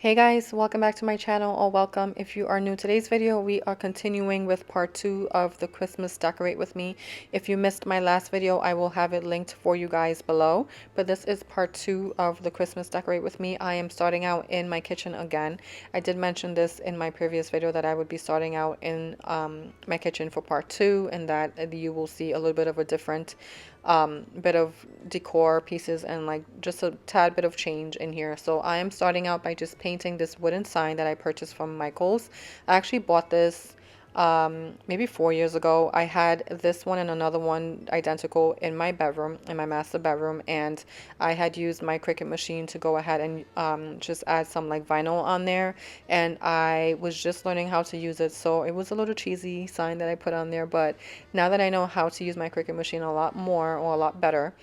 Hey guys, welcome back to my channel, or welcome if you are new. Today's video, we are continuing with part 2 of the Christmas Decorate With Me. If you missed my last video, I will have it linked for you guys below. But this is part 2 of the Christmas Decorate With Me. I am starting out in my kitchen again. I did mention this in my previous video that I would be starting out in my kitchen for part 2, and that you will see a little bit of a different bit of decor pieces and like just a tad bit of change in here. So I am starting out by just painting this wooden sign that I purchased from Michael's. I actually bought this maybe 4 years ago. I had this one and another one identical in my bedroom, in my master bedroom, and I had used my Cricut machine to go ahead and just add some like vinyl on there, and I was just learning how to use it, so it was a little cheesy sign that I put on there. But now that I know how to use my Cricut machine a lot more, or a lot better,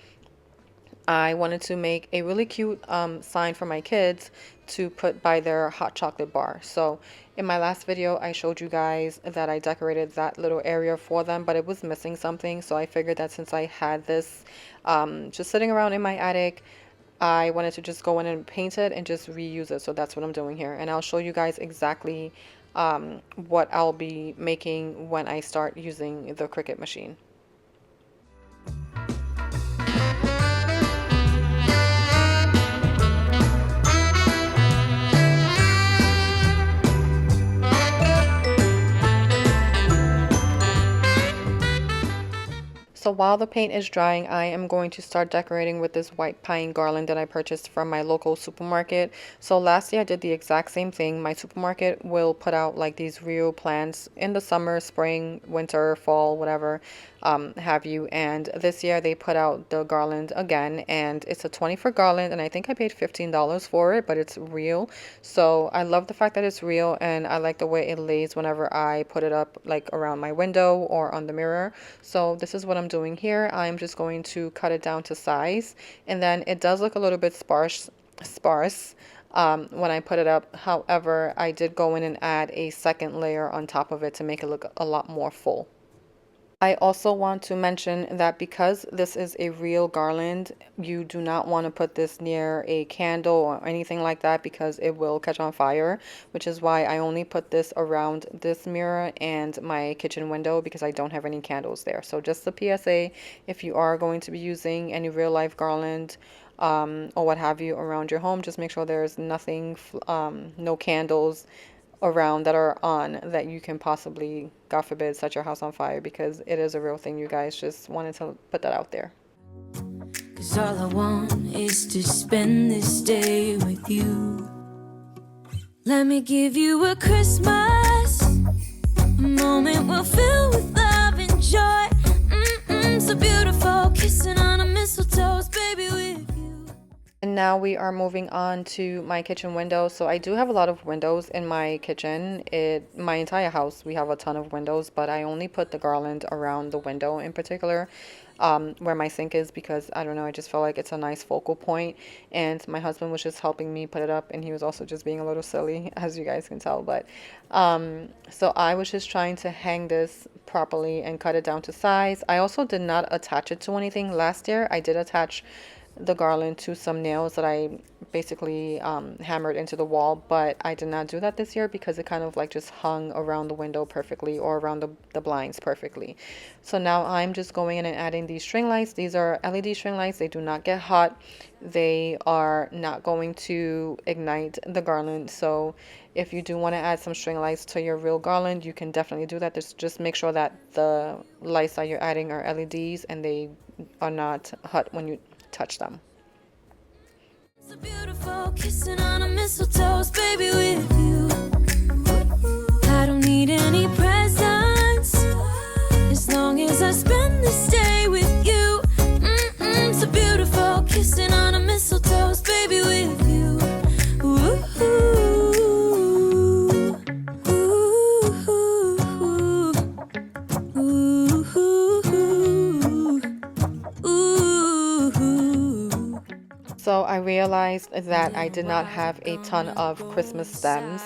I wanted to make a really cute sign for my kids to put by their hot chocolate bar. So in my last video, I showed you guys that I decorated that little area for them, but it was missing something. So I figured that since I had this just sitting around in my attic, I wanted to just go in and paint it and just reuse it. So that's what I'm doing here. And I'll show you guys exactly what I'll be making when I start using the Cricut machine. So while the paint is drying, I am going to start decorating with this white pine garland that I purchased from my local supermarket. So last year I did the exact same thing. My supermarket will put out like these real plants in the summer, spring, winter, fall, whatever have you. And this year they put out the garland again, and it's a 20 foot garland, and I think I paid $15 for it, but it's real. So I love the fact that it's real, and I like the way it lays whenever I put it up like around my window or on the mirror. So this is what I'm doing here. I'm just going to cut it down to size, and then it does look a little bit sparse when I put it up. However, I did go in and add a second layer on top of it to make it look a lot more full. I also want to mention that because this is a real garland, you do not want to put this near a candle or anything like that, because it will catch on fire, which is why I only put this around this mirror and my kitchen window, because I don't have any candles there. So just a PSA, if you are going to be using any real life garland or what have you around your home, just make sure there's nothing, no candles around that are on, that you can possibly, God forbid, set your house on fire, because it is a real thing, you guys. Just wanted to put that out there. 'Cause all I want is to spend this day with you. Let me give you a Christmas, a moment we'll fill with love and joy. So beautiful, kissing on a mistletoe, baby, with you. And now we are moving on to my kitchen window. So I do have a lot of windows in my kitchen. My entire house, we have a ton of windows, but I only put the garland around the window in particular, where my sink is, because I don't know, I just felt like it's a nice focal point. And my husband was just helping me put it up, and he was also just being a little silly, as you guys can tell. But so I was just trying to hang this properly and cut it down to size. I also did not attach it to anything. Last year I did attach the garland to some nails that I basically hammered into the wall, but I did not do that this year because it kind of like just hung around the window perfectly, or around the blinds perfectly. So now I'm just going in and adding these string lights. These are LED string lights. They do not get hot. They are not going to ignite the garland. So if you do want to add some string lights to your real garland, you can definitely do that. Just make sure that the lights that you're adding are LEDs and they are not hot when you touch them. So beautiful, kissing on a mistletoe, baby, with you. I don't need any presents as long as I spend this day with you. So beautiful, kissing on a mistletoe, baby, with you. So I realized that I did not have a ton of Christmas stems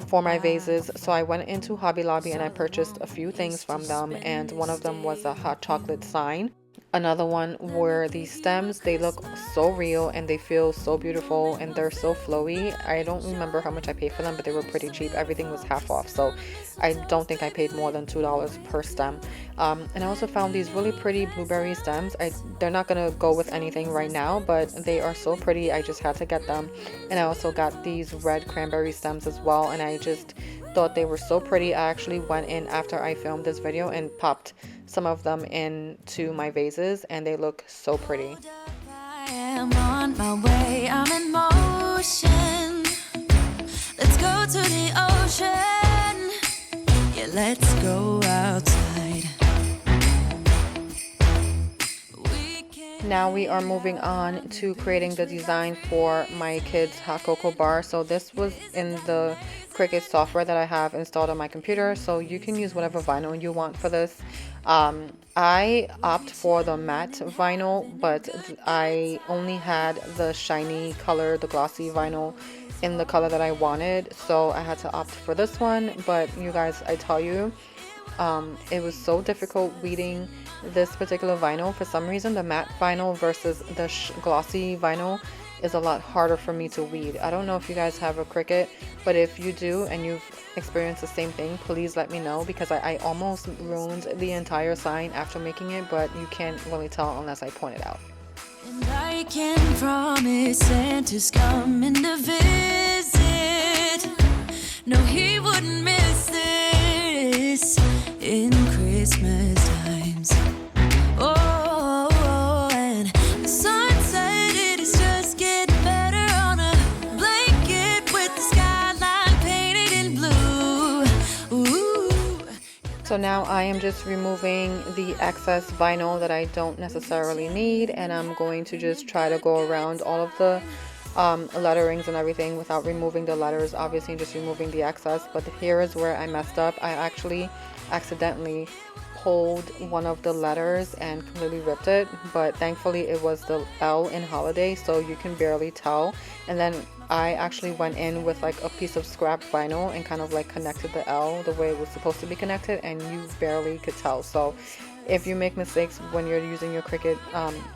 for my vases. So I went into Hobby Lobby and I purchased a few things from them, and one of them was a hot chocolate sign. Another one were these stems. They look so real and they feel so beautiful and they're so flowy. I don't remember how much I paid for them, but they were pretty cheap. Everything was half off, so I don't think I paid more than $2 per stem. And I also found these really pretty blueberry stems. They're not gonna go with anything right now, but they are so pretty. I just had to get them. And I also got these red cranberry stems as well, and I just thought they were so pretty. I actually went in after I filmed this video and popped some of them into my vases, and they look so pretty. I am on my way, I'm in motion. Let's go to the ocean. Yeah, let's go outside. Now we are moving on to creating the design for my kids' hot cocoa bar. So this was in the Cricut software that I have installed on my computer, so you can use whatever vinyl you want for this. I opt for the matte vinyl, but I only had the shiny color, the glossy vinyl in the color that I wanted, so I had to opt for this one. But you guys, I tell you, it was so difficult weeding this particular vinyl. For some reason, the matte vinyl versus the glossy vinyl is a lot harder for me to weed. I don't know if you guys have a Cricut, but if you do and you've experienced the same thing, please let me know, because I almost ruined the entire sign after making it, but you can't really tell unless I point it out. And I can promise Santa's coming to visit. No, he wouldn't miss this in Christmas times. Oh, and the sun said it is just getting better on a blanket with the skyline painted in blue. Ooh. So now I am just removing the excess vinyl that I don't necessarily need, and I'm going to just try to go around all of the letterings and everything without removing the letters, obviously just removing the excess. But here is where I messed up. I actually accidentally pulled one of the letters and completely ripped it, but thankfully it was the L in holiday, so you can barely tell. And then I actually went in with like a piece of scrap vinyl and kind of like connected the L the way it was supposed to be connected, and you barely could tell. So if you make mistakes when you're using your Cricut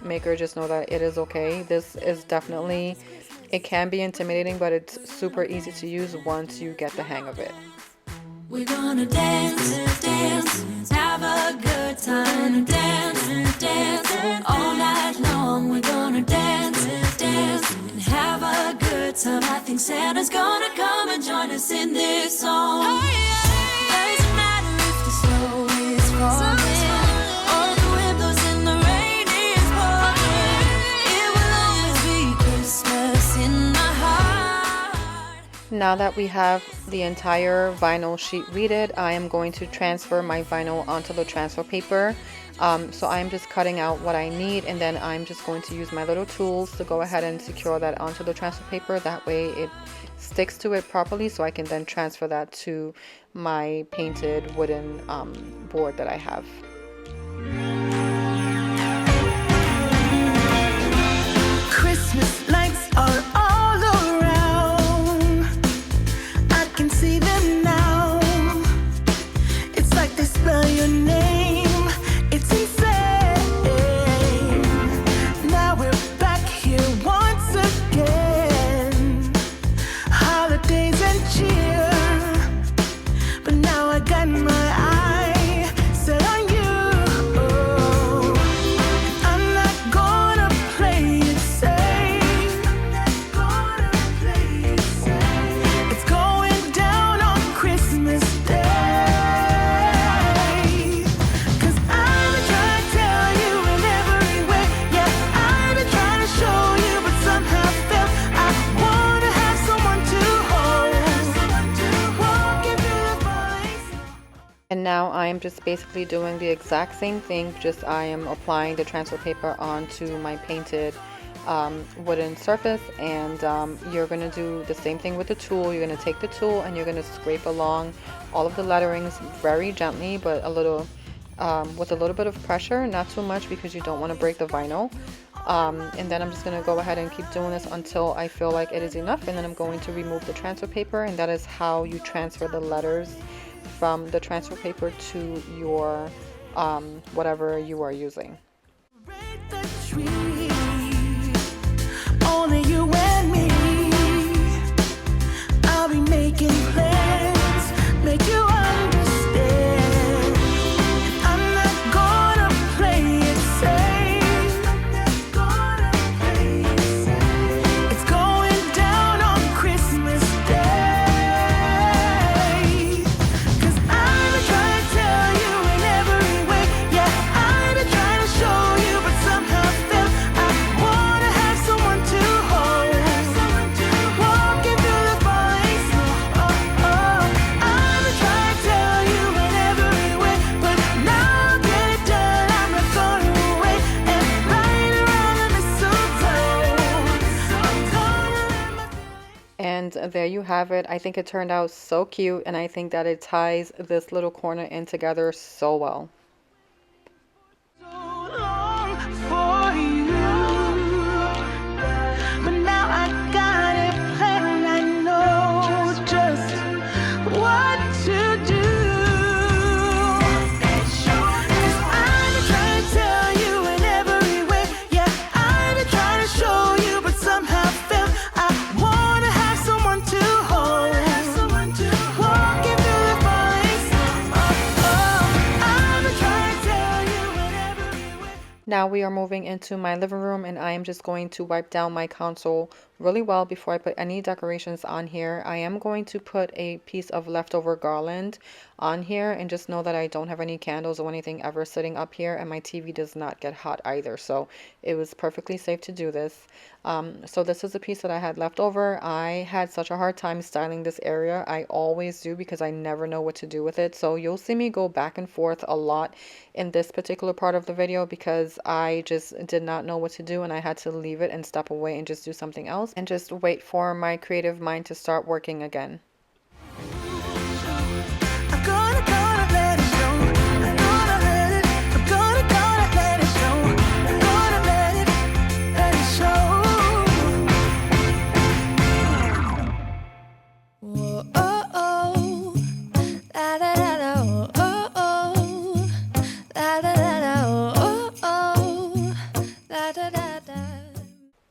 maker, just know that it is okay. This is definitely, it can be intimidating, but it's super easy to use once you get the hang of it. We're gonna dance, dance, have a good time, dance, dance, all night long. We're gonna dance, dance, and have a good time. I think Santa's gonna come and join us in this song. Oh, yeah. Doesn't matter if the snow is falling or the wind blows and the rain is pouring. It will always be Christmas in my heart. Now that we have the entire vinyl sheet weeded, I am going to transfer my vinyl onto the transfer paper. So I'm just cutting out what I need, and then I'm just going to use my little tools to go ahead and secure that onto the transfer paper. That way it sticks to it properly, so I can then transfer that to my painted wooden board that I have. Christmas lights are all around. I can see them now. It's like they spell your name. It's insane. Now we're back here once again. Holidays and cheer. But now I got my eye set on you. I'm not gonna play it safe. It's going down on Christmas Day. 'Cause I've been trying to tell you in every way. Yeah, I've been trying to show you, but somehow failed. I wanna have someone to hold. Walking through the falling. And now I am just basically doing the exact same thing, just I am applying the transfer paper onto my painted wooden surface, and you're going to do the same thing with the tool. You're going to take the tool and you're going to scrape along all of the letterings very gently, but a little with a little bit of pressure, not too much because you don't want to break the vinyl. And then I'm just going to go ahead and keep doing this until I feel like it is enough, and then I'm going to remove the transfer paper, and that is how you transfer the letters from the transfer paper to your whatever you are using. tree. Only you and me. I'll be making plans, make you understand. I'm not gonna play it safe. I'm not gonna play it safe. It's going down on Christmas Day. 'Cause I've been trying to tell you in every way. Yeah, I've been trying to show you, but somehow failed. I wanna have someone to hold. Walking through the falling snow. Oh, oh. I've been trying to tell you in every way, but now I'll get it done. I'm not gonna wait and right around the mistletoe. I'm gonna let my And there you have it. I think it turned out so cute, and I think that it ties this little corner in together so well. so long for you, but now I got it planned. I know just what to do. 'Cause I've been trying to tell you in every way. Yeah, I've been trying to show you, but somehow failed. I wanna have someone to hold. Walking through the falling snow. Oh, oh. I've been trying to tell you in every way. Now we are moving into my living room, and I am just going to wipe down my console really well before I put any decorations on here. I am going to put a piece of leftover garland on here, and just know that I don't have any candles or anything ever sitting up here, and my TV does not get hot either, so it was perfectly safe to do this. So this is a piece that I had left over. I had such a hard time styling this area. I always do, because I never know what to do with it. So you'll see me go back and forth a lot in this particular part of the video, because I just did not know what to do, and I had to leave it and step away and just do something else and just wait for my creative mind to start working again. I'm gonna let it show. I'm gonna let it. I'm gonna let it show. I'm gonna let it show. Whoa, oh, oh. La, la, la, la, oh, oh. La, la, la, la, oh, oh. La, da, da, da.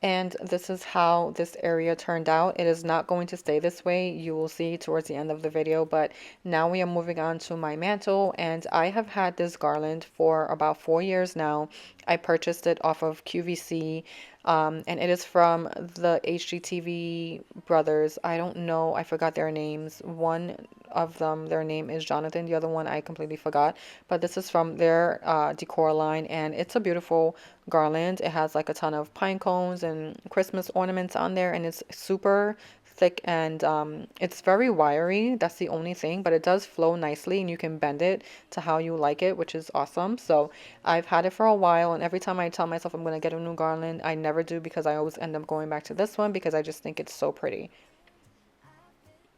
And this is how this area turned out. It is not going to stay this way. You will see towards the end of the video, but now we are moving on to my mantle, and I have had this garland for about 4 years now. I purchased it off of QVC, and it is from the HGTV brothers. I don't know, I forgot their names. One of them, their name is Jonathan. The other one I completely forgot, but this is from their decor line, and it's a beautiful garland. It has like a ton of pine cones and Christmas ornaments on there, and it's super thick, and it's very wiry. That's the only thing, but it does flow nicely, and you can bend it to how you like it, which is awesome. So I've had it for a while, and every time I tell myself I'm going to get a new garland, I never do, because I always end up going back to this one because I just think it's so pretty.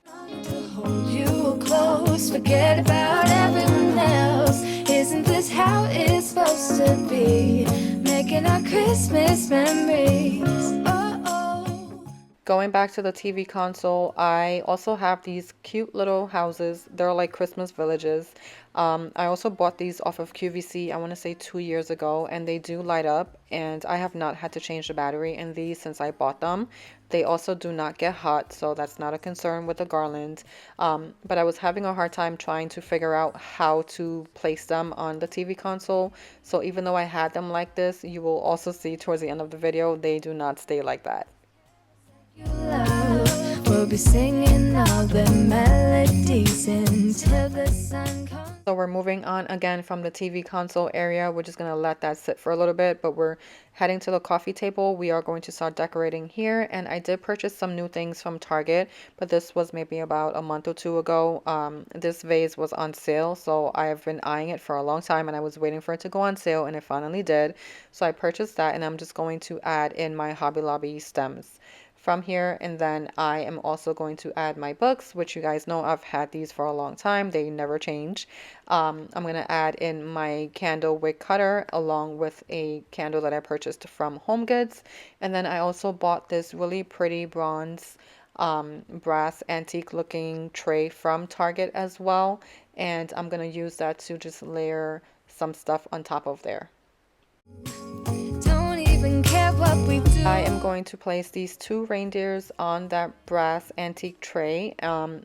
To hold you close, forget about everyone else. Isn't this how it's supposed to be? Making our Christmas memories. Oh, oh. Going back to the TV console, I also have these cute little houses. They're like Christmas villages. I also bought these off of QVC, I want to say 2 years ago, and they do light up, and I have not had to change the battery in these since I bought them. They also do not get hot, so that's not a concern with the garland. But I was having a hard time trying to figure out how to place them on the TV console. So even though I had them like this, you will also see towards the end of the video, they do not stay like that. You love, we'll be singing all the melodies until the sun comes. So we're moving on again from the TV console area. We're just going to let that sit for a little bit, but we're heading to the coffee table. We are going to start decorating here, and I did purchase some new things from Target, but this was maybe about a month or two ago. This vase was on sale, so I have been eyeing it for a long time, and I was waiting for it to go on sale, and it finally did. So I purchased that, and I'm just going to add in my Hobby Lobby stems from here, and then I am also going to add my books, which you guys know I've had these for a long time. They never change. I'm going to add in my candle wick cutter along with a candle that I purchased from Home Goods, and then I also bought this really pretty bronze brass antique looking tray from Target as well, and I'm going to use that to just layer some stuff on top of there. Don't even even care what we do. I am going to place these two reindeers on that brass antique tray.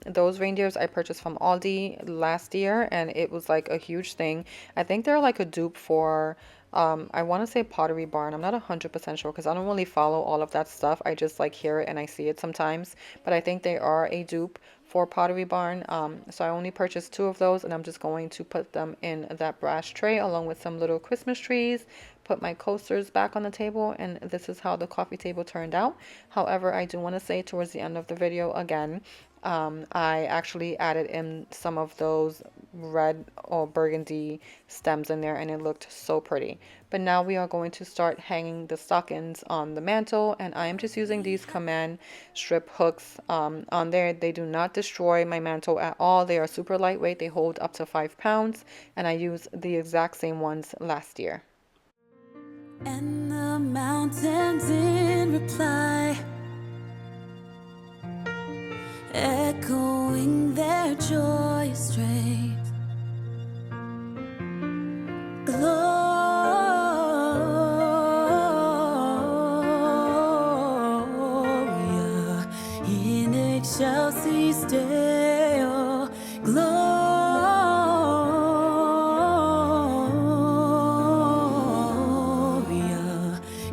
Those reindeers I purchased from Aldi last year, and it was like a huge thing. I think they're like a dupe for I want to say Pottery Barn. I'm not 100% sure because I don't really follow all of that stuff. I just like hear it and I see it sometimes. But I think they are a dupe for Pottery Barn. So I only purchased two of those, and I'm just going to put them in that brass tray along with some little Christmas trees, put my coasters back on the table, and this is how the coffee table turned out. However, I do want to say towards the end of the video again, I actually added in some of those red or burgundy stems in there, and it looked so pretty. But now we are going to start hanging the stockings on the mantle, and I am just using these command strip hooks on there. They do not destroy my mantle at all. They are super lightweight. They hold up to 5 pounds, and I used the exact same ones last year. And the mountains in reply, echoing their joyous strains. Gloria in excelsis Deo. Gloria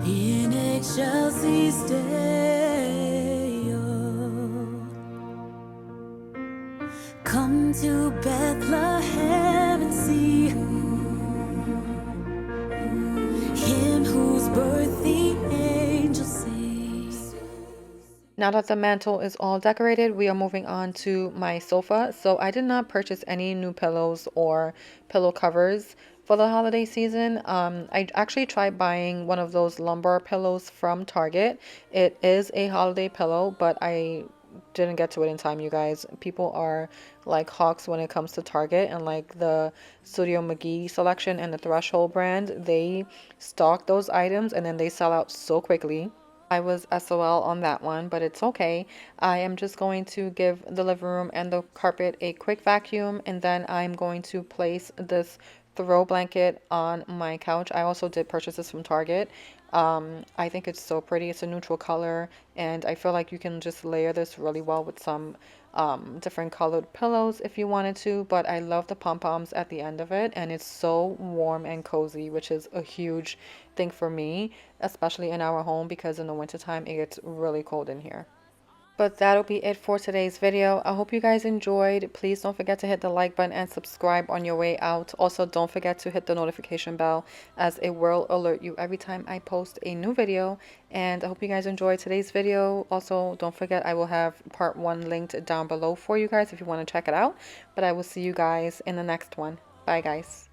in excelsis Deo. Come to Bethlehem and see Him whose birth the angels sing. Now that the mantle is all decorated, we are moving on to my sofa. So I did not purchase any new pillows or pillow covers for the holiday season. I actually tried buying one of those lumbar pillows from Target. It is a holiday pillow, but I didn't get to it in time, you guys. People are like hawks when it comes to Target, and like the Studio McGee selection and the Threshold brand, they stock those items and then they sell out so quickly. I was SOL on that one, but it's okay. I am just going to give the living room and the carpet a quick vacuum, and then I'm going to place this throw blanket on my couch. I also did purchase this from Target. I think it's so pretty. It's a neutral color, and I feel like you can just layer this really well with some different colored pillows if you wanted to. But I love the pom-poms at the end of it, and it's so warm and cozy, which is a huge thing for me, especially in our home, because in the wintertime it gets really cold in here. But that'll be it for today's video. I hope you guys enjoyed. Please don't forget to hit the like button and subscribe on your way out. Also, don't forget to hit the notification bell, as it will alert you every time I post a new video. And I hope you guys enjoyed today's video. Also, don't forget, I will have part 1 linked down below for you guys if you want to check it out. But I will see you guys in the next one. Bye, guys.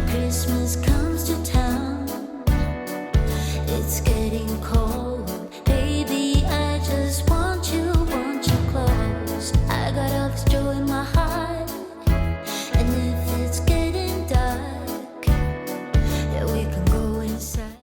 Christmas comes to town, it's getting cold.